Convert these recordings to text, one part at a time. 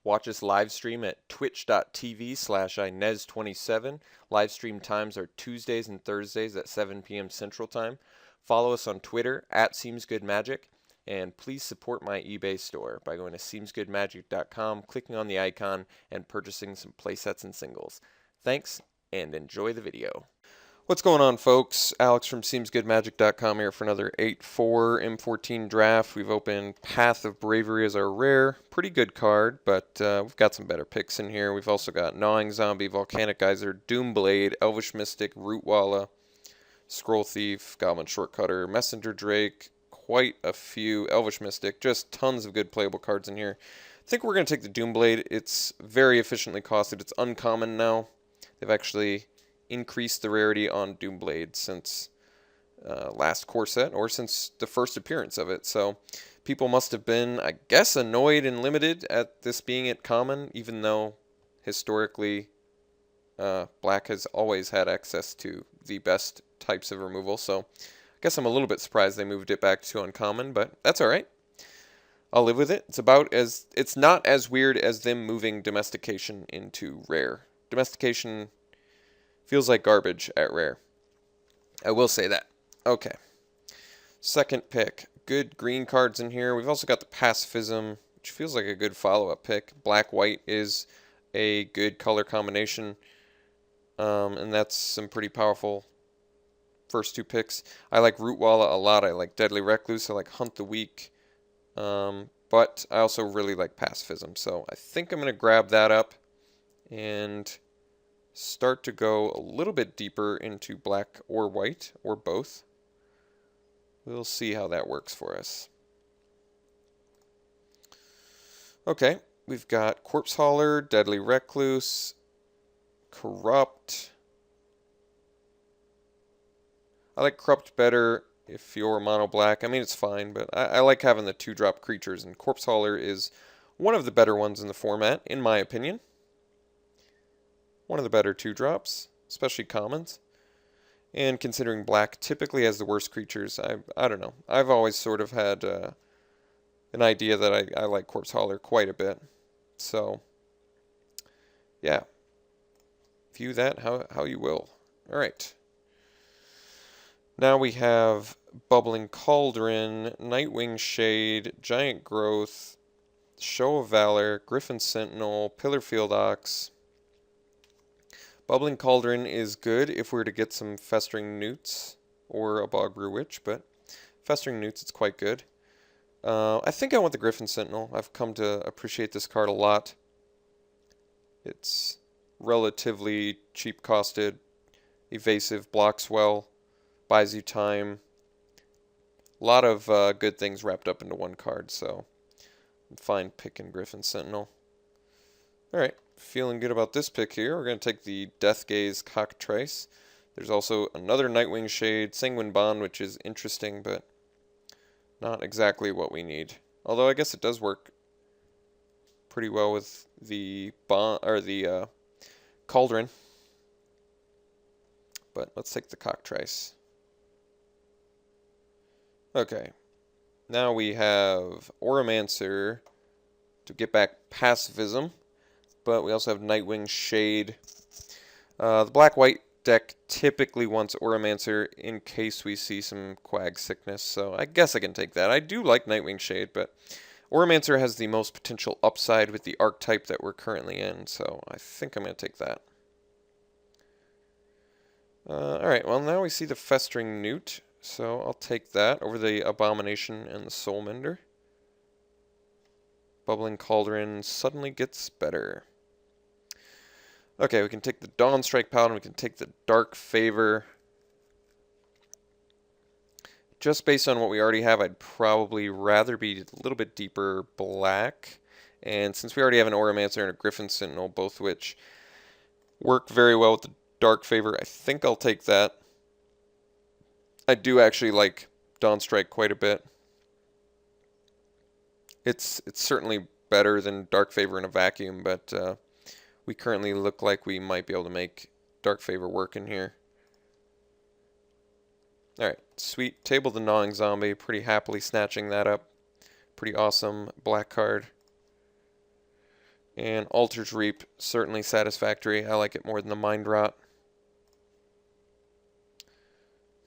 Watch us live stream at twitch.tv/Inez27. Live stream times are Tuesdays and Thursdays at 7 p.m. Central Time. Follow us on Twitter at SeemsGoodMagic. And please support my eBay store by going to SeemsGoodMagic.com, clicking on the icon, and purchasing some playsets and singles. Thanks, and enjoy the video. What's going on, folks? Alex from SeemsGoodMagic.com here for another 8-4 M14 Draft. We've opened Path of Bravery as our rare. Pretty good card, but we've got some better picks in here. We've also got Gnawing Zombie, Volcanic Geyser, Doomblade, Elvish Mystic, Rootwalla, Scroll Thief, Goblin Shortcutter, Messenger Drake, quite a few, Elvish Mystic, just tons of good playable cards in here. I think we're going to take the Doomblade. It's very efficiently costed. It's uncommon now. They've actually increased the rarity on Doomblade since last core set, or since the first appearance of it. So people must have been, I guess, annoyed and limited at this being at common, even though historically black has always had access to the best types of removal. So I guess I'm a little bit surprised they moved it back to uncommon, but that's alright. I'll live with it. It's not as weird as them moving domestication into rare. Domestication feels like garbage at rare. I will say that. Okay. Second pick. Good green cards in here. We've also got the Pacifism, which feels like a good follow-up pick. Black-white is a good color combination, and that's some pretty powerful first two picks. I like Rootwalla a lot. I like Deadly Recluse. I like Hunt the Weak. But I also really like Pacifism. So I think I'm going to grab that up and start to go a little bit deeper into black or white, or both. We'll see how that works for us. Okay, we've got Corpse Hauler, Deadly Recluse, Corrupt. I like Corrupt better if you're mono black. I mean, it's fine, but I like having the 2-drop creatures, and Corpse Hauler is one of the better ones in the format, in my opinion. One of the better 2-drops, especially commons. And considering black typically has the worst creatures, I don't know. I've always sort of had an idea that I like Corpse Hauler quite a bit. So, yeah. View that how you will. Alright. Now we have Bubbling Cauldron, Nightwing Shade, Giant Growth, Show of Valor, Griffin Sentinel, Pillarfield Ox. Bubbling Cauldron is good if we were to get some Festering Newts or a Bogbrew Witch, but Festering Newts, it's quite good. I think I want the Griffin Sentinel. I've come to appreciate this card a lot. It's relatively cheap costed, evasive, blocks well, buys you time. A lot of good things wrapped up into one card, so I'm fine picking Griffin Sentinel. Alright, feeling good about this pick here. We're going to take the Death Gaze Cockatrice. There's also another Nightwing Shade, Sanguine Bond, which is interesting, but not exactly what we need. Although I guess it does work pretty well with the Cauldron. But let's take the Cockatrice. Okay, now we have Oromancer to get back Pacifism, but we also have Nightwing Shade. The black-white deck typically wants Oromancer in case we see some Quag Sickness, so I guess I can take that. I do like Nightwing Shade, but Oromancer has the most potential upside with the archetype that we're currently in, so I think I'm going to take that. Alright, well now we see the Festering Newt. So I'll take that over the Abomination and the Soulmender. Bubbling Cauldron suddenly gets better. Okay, we can take the Dawnstrike Paladin, we can take the Dark Favor. Just based on what we already have, I'd probably rather be a little bit deeper black. And since we already have an Oromancer and a Griffin Sentinel, both which work very well with the Dark Favor, I think I'll take that. I do actually like Dawnstrike quite a bit. It's certainly better than Dark Favor in a vacuum, but we currently look like we might be able to make Dark Favor work in here. Alright, sweet. Table the Gnawing Zombie, pretty happily snatching that up. Pretty awesome black card. And Alter's Reap, certainly satisfactory. I like it more than the Mind Rot.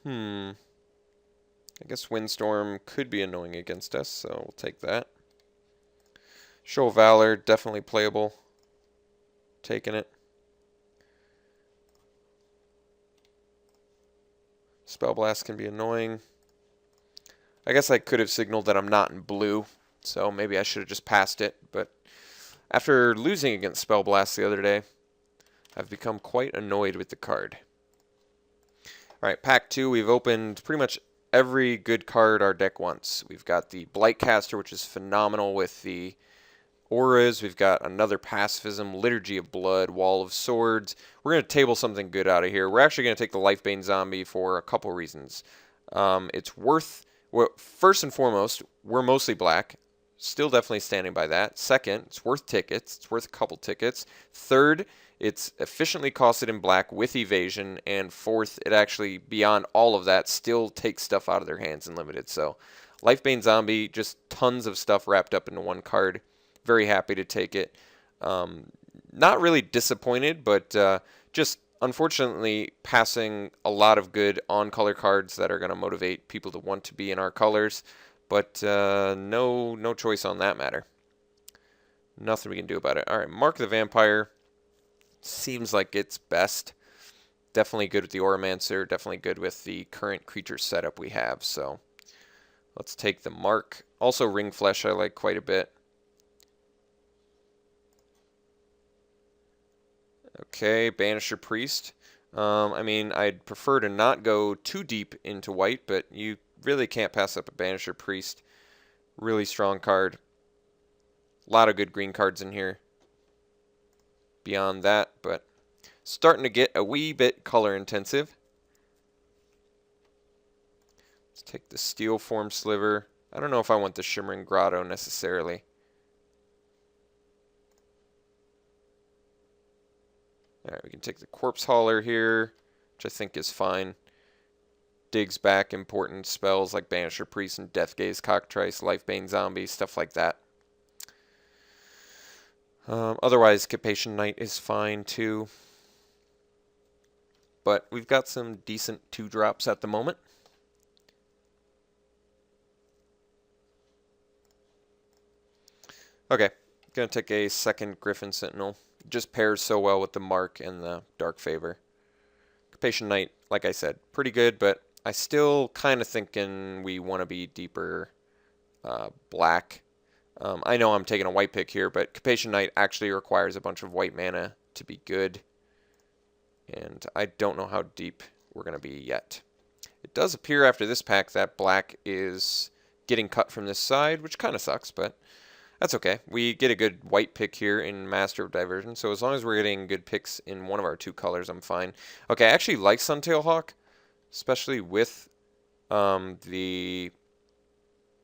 I guess Windstorm could be annoying against us, so we'll take that. Show of Valor, definitely playable. Taking it. Spell Blast can be annoying. I guess I could have signaled that I'm not in blue, so maybe I should have just passed it. But after losing against Spell Blast the other day, I've become quite annoyed with the card. Alright, pack 2, we've opened pretty much every good card our deck wants. We've got the Blightcaster, which is phenomenal with the auras. We've got another Pacifism, Liturgy of Blood, Wall of Swords. We're going to table something good out of here. We're actually going to take the Lifebane Zombie for a couple reasons. It's worth... Well, first and foremost, we're mostly black. Still definitely standing by that. Second, it's worth tickets. It's worth a couple tickets. Third, it's efficiently costed in black with evasion. And fourth, it actually, beyond all of that, still takes stuff out of their hands in limited. So, Lifebane Zombie, just tons of stuff wrapped up into one card. Very happy to take it. Not really disappointed, but just unfortunately passing a lot of good on-color cards that are going to motivate people to want to be in our colors. But no choice on that matter. Nothing we can do about it. Alright, Mark the Vampire. Seems like it's best. Definitely good with the Auramancer. Definitely good with the current creature setup we have. So let's take the Mark. Also Ring Flesh I like quite a bit. Okay, Banisher Priest. I mean, I'd prefer to not go too deep into white, but you really can't pass up a Banisher Priest. Really strong card. A lot of good green cards in here. Beyond that, but starting to get a wee bit color intensive. Let's take the Steel Form Sliver. I don't know if I want the Shimmering Grotto necessarily. Alright, we can take the Corpse Hauler here, which I think is fine. Digs back important spells like Banisher Priest and Deathgaze Cockatrice, Lifebane Zombie, stuff like that. Otherwise, Capation Knight is fine too. But we've got some decent 2-drops at the moment. Okay, gonna take a second Griffin Sentinel. It just pairs so well with the Mark and the Dark Favor. Capation Knight, like I said, pretty good, but I still kind of thinking we want to be deeper black. I know I'm taking a white pick here, but Capation Knight actually requires a bunch of white mana to be good. And I don't know how deep we're going to be yet. It does appear after this pack that black is getting cut from this side, which kind of sucks, but that's okay. We get a good white pick here in Master of Diversion, so as long as we're getting good picks in one of our 2 colors, I'm fine. Okay, I actually like Suntail Hawk, especially with the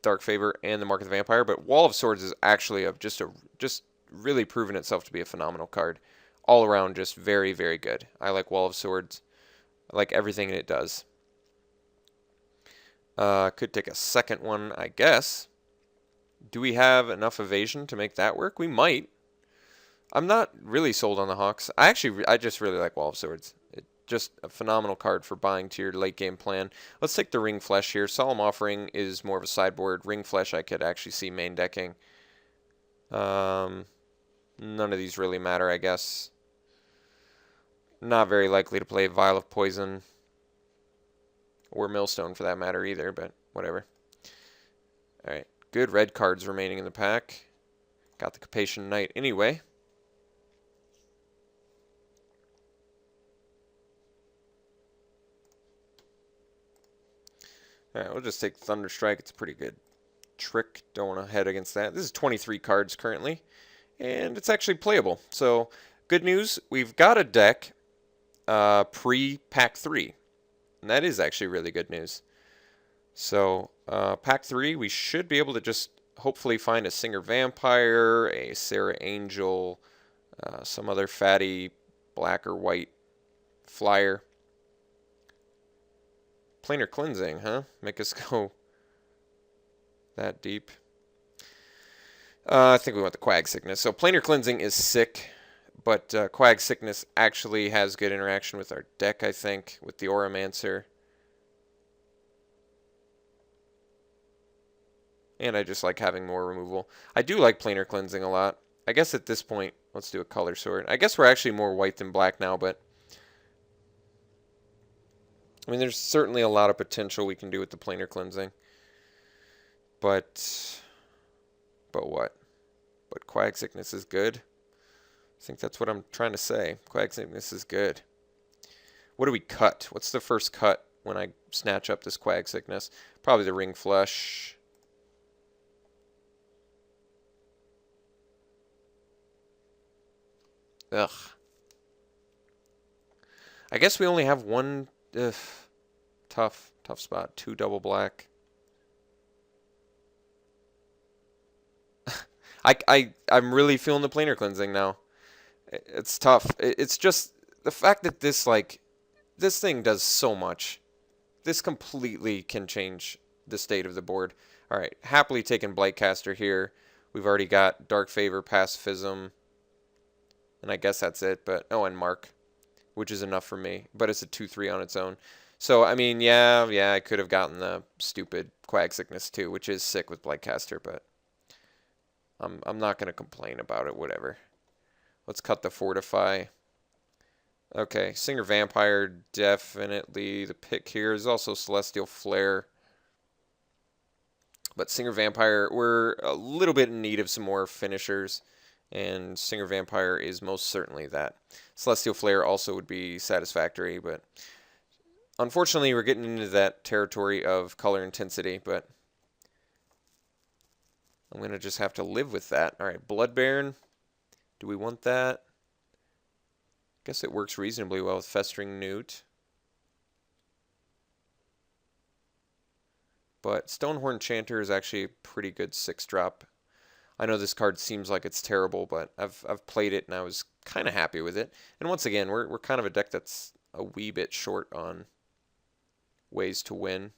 Dark Favor and the Mark of the Vampire, but Wall of Swords is actually just really proven itself to be a phenomenal card. All around, just very, very good. I like Wall of Swords. I like everything it does. Could take a second one, I guess. Do we have enough evasion to make that work? We might. I'm not really sold on the Hawks. I just really like Wall of Swords. It's just a phenomenal card for buying to your late game plan. Let's take the Ring Flesh here. Solemn Offering is more of a sideboard. Ring Flesh I could actually see main decking. None of these really matter, I guess. Not very likely to play Vial of Poison. Or Millstone for that matter either, but whatever. Alright, good red cards remaining in the pack. Got the Capation Knight anyway. Alright, we'll just take Thunderstrike. It's a pretty good trick. Don't want to head against that. This is 23 cards currently, and it's actually playable. So, good news, we've got a deck pre-Pack 3. And that is actually really good news. So, Pack 3, we should be able to just hopefully find a Singer Vampire, a Sarah Angel, some other fatty black or white flyer. Planar Cleansing, huh? Make us go that deep. I think we want the Quag Sickness. So Planar Cleansing is sick, but Quag Sickness actually has good interaction with our deck, I think, with the Auramancer. And I just like having more removal. I do like Planar Cleansing a lot. I guess at this point, let's do a color sword. I guess we're actually more white than black now, but I mean, there's certainly a lot of potential we can do with the Planar Cleansing. But what? But Quag Sickness is good. I think that's what I'm trying to say. Quag Sickness is good. What do we cut? What's the first cut when I snatch up this Quag Sickness? Probably the Ring Flush. Ugh. I guess we only have one. Tough spot. 2 double black. I'm really feeling the Planar Cleansing now. It's tough. It's just the fact that this thing does so much. This completely can change the state of the board. All right, happily taking Blightcaster here. We've already got Dark Favor, Pacifism, and I guess that's it. But oh, and Mark, which is enough for me. But it's a 2/3 on its own. So I mean, yeah, I could have gotten the stupid Quag Sickness too, which is sick with Blightcaster, but I'm not gonna complain about it. Whatever. Let's cut the Fortify. Okay, Singer Vampire, definitely the pick here. There's also Celestial Flare. But Singer Vampire, we're a little bit in need of some more finishers. And Singer Vampire is most certainly that. Celestial Flare also would be satisfactory, but unfortunately we're getting into that territory of color intensity, but I'm going to just have to live with that. All right, Blood Baron. Do we want that? Guess it works reasonably well with Festering Newt. But Stonehorn Chanter is actually a pretty good 6-drop. I know this card seems like it's terrible, but I've played it and I was kind of happy with it. And once again, we're kind of a deck that's a wee bit short on ways to win.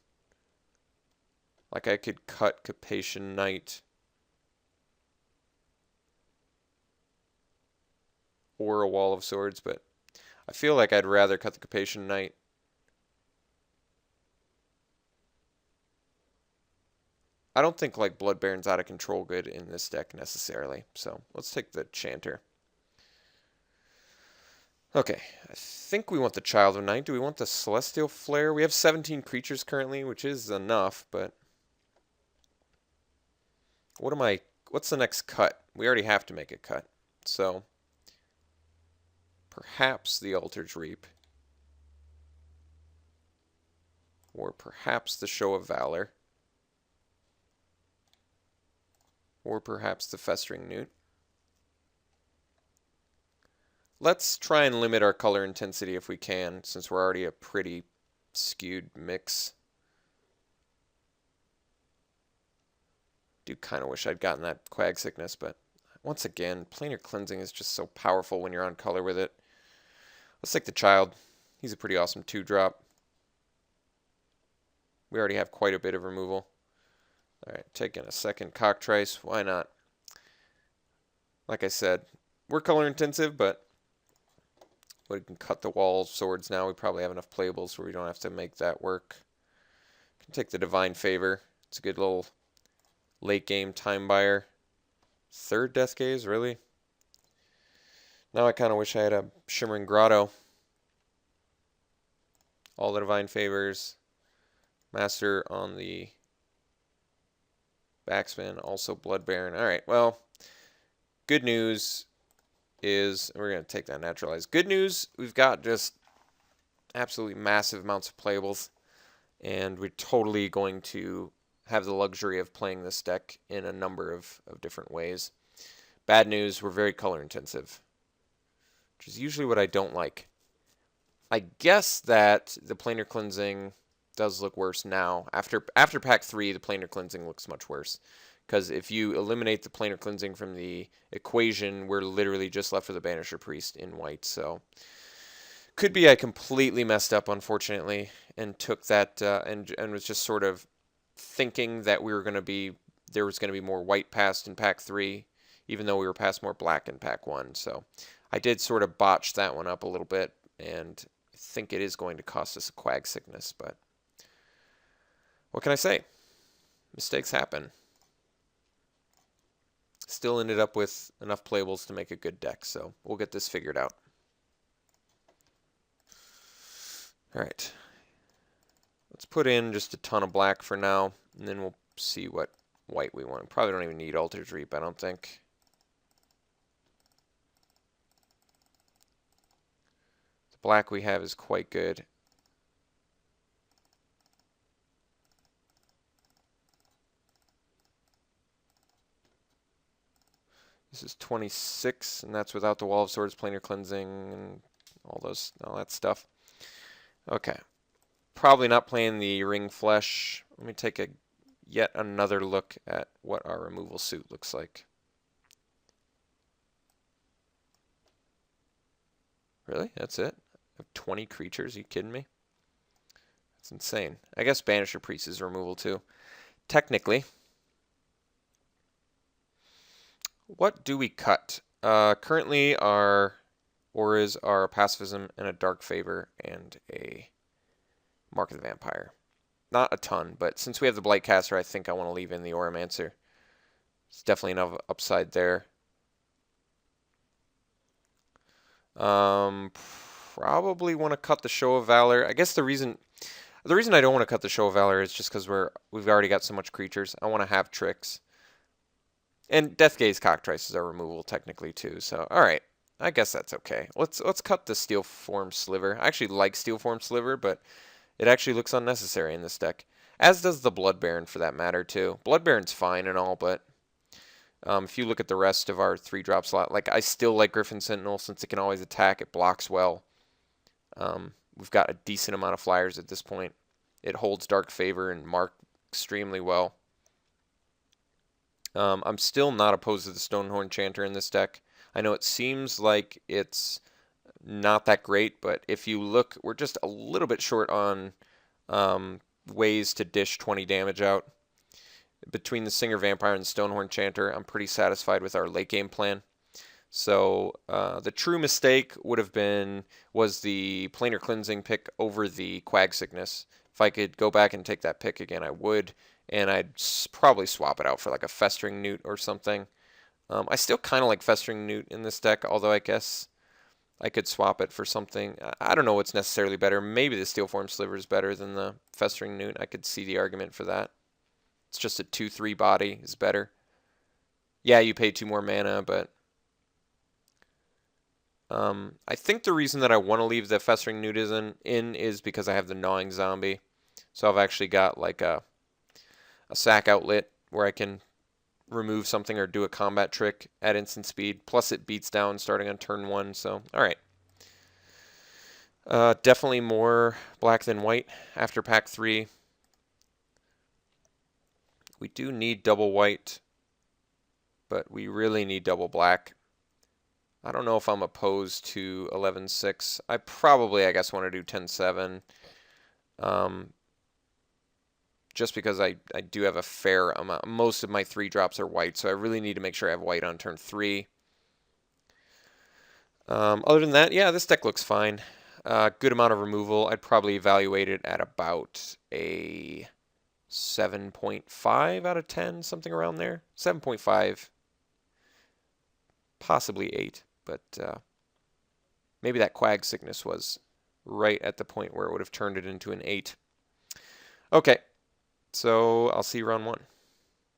Like I could cut Capation Knight or a Wall of Swords, but I feel like I'd rather cut the Capation Knight. I don't think like Blood Baron's out of control good in this deck necessarily. So let's take the Chanter. Okay, I think we want the Child of Night. Do we want the Celestial Flare? We have 17 creatures currently, which is enough, but what's the next cut? We already have to make a cut. So perhaps the Alter's Reap. Or perhaps the Show of Valor. Or perhaps the Festering Newt. Let's try and limit our color intensity if we can, since we're already a pretty skewed mix. Do kind of wish I'd gotten that Quag Sickness, but once again, Planar Cleansing is just so powerful when you're on color with it. Let's take the Child. He's a pretty awesome 2-drop. We already have quite a bit of removal. Alright, taking a second Cockatrice. Why not? Like I said, we're color intensive, but we can cut the Wall of Swords now. We probably have enough playables where we don't have to make that work. Can take the Divine Favor. It's a good little late game time buyer. 3rd Death Gaze, really? Now I kind of wish I had a Shimmering Grotto. All the Divine Favors. Master on the backspin, also Blood Baron. Alright, well, good news is, we're going to take that Naturalized. Good news, we've got just absolutely massive amounts of playables, and we're totally going to have the luxury of playing this deck in a number of different ways. Bad news, we're very color intensive, which is usually what I don't like. I guess that the Planar Cleansing does look worse now. After pack 3, the Planar Cleansing looks much worse. Because if you eliminate the Planar Cleansing from the equation, we're literally just left with a Banisher Priest in white. So could be I completely messed up, unfortunately, and took that and was just sort of thinking that we were going to be there was going to be more white passed in pack 3, even though we were past more black in pack 1. So I did sort of botch that one up a little bit, and I think it is going to cost us a quag sickness, but what can I say? Mistakes happen. Still ended up with enough playables to make a good deck, so we'll get this figured out. All right. Let's put in just a ton of black for now, and then we'll see what white we want. Probably don't even need Alter's Reap, I don't think. The black we have is quite good. This is 26, and that's without the Wall of Swords, Planar Cleansing, and all that stuff. Okay. Probably not playing the Ring Flesh. Let me take yet another look at what our removal suit looks like. Really? That's it? I have 20 creatures? Are you kidding me? That's insane. I guess Banisher Priest is removal too. Technically. What do we cut? Currently our auras are a Pacifism and a Dark Favor and a Mark of the Vampire. Not a ton, but since we have the Blightcaster, I think I want to leave in the Auramancer. It's definitely enough upside there. Probably want to cut the Show of Valor. I guess the reason I don't want to cut the Show of Valor is just because we've already got so much creatures. I want to have tricks. And Deathgaze Cockatrice is our removal technically too. So all right, I guess that's okay. Let's cut the Steelform Sliver. I actually like Steelform Sliver, but it actually looks unnecessary in this deck. As does the Blood Baron for that matter too. Blood Baron's fine and all, but if you look at the rest of our 3-drop slot, like I still like Griffin Sentinel since it can always attack. It blocks well. We've got a decent amount of flyers at this point. It holds Dark Favor and Mark extremely well. I'm still not opposed to the Stonehorn Chanter in this deck. I know it seems like it's not that great, but if you look, we're just a little bit short on ways to dish 20 damage out. Between the Singer Vampire and the Stonehorn Chanter, I'm pretty satisfied with our late game plan. So the true mistake was the Planar Cleansing pick over the Quag Sickness. If I could go back and take that pick again, I would. And I'd probably swap it out for like a Festering Newt or something. I still kind of like Festering Newt in this deck, although I guess I could swap it for something. I don't know what's necessarily better. Maybe the Steelform Sliver is better than the Festering Newt. I could see the argument for that. It's just a 2/3 body is better. Yeah, you pay 2 more mana, but I think the reason that I want to leave the Festering Newt in is because I have the Gnawing Zombie. So I've actually got like a sack outlet where I can remove something or do a combat trick at instant speed. Plus it beats down starting on turn 1. So, alright. Definitely more black than white after pack 3. We do need double white, but we really need double black. I don't know if I'm opposed to 11-6. I guess, want to do 10-7. Just because I do have a fair amount. Most of my 3-drops are white, so I really need to make sure I have white on turn 3. Other than that, yeah, this deck looks fine. Good amount of removal. I'd probably evaluate it at about a 7.5 out of 10, something around there. 7.5, possibly 8, but maybe that Quag Sickness was right at the point where it would have turned it into an 8. Okay. So I'll see you round 1.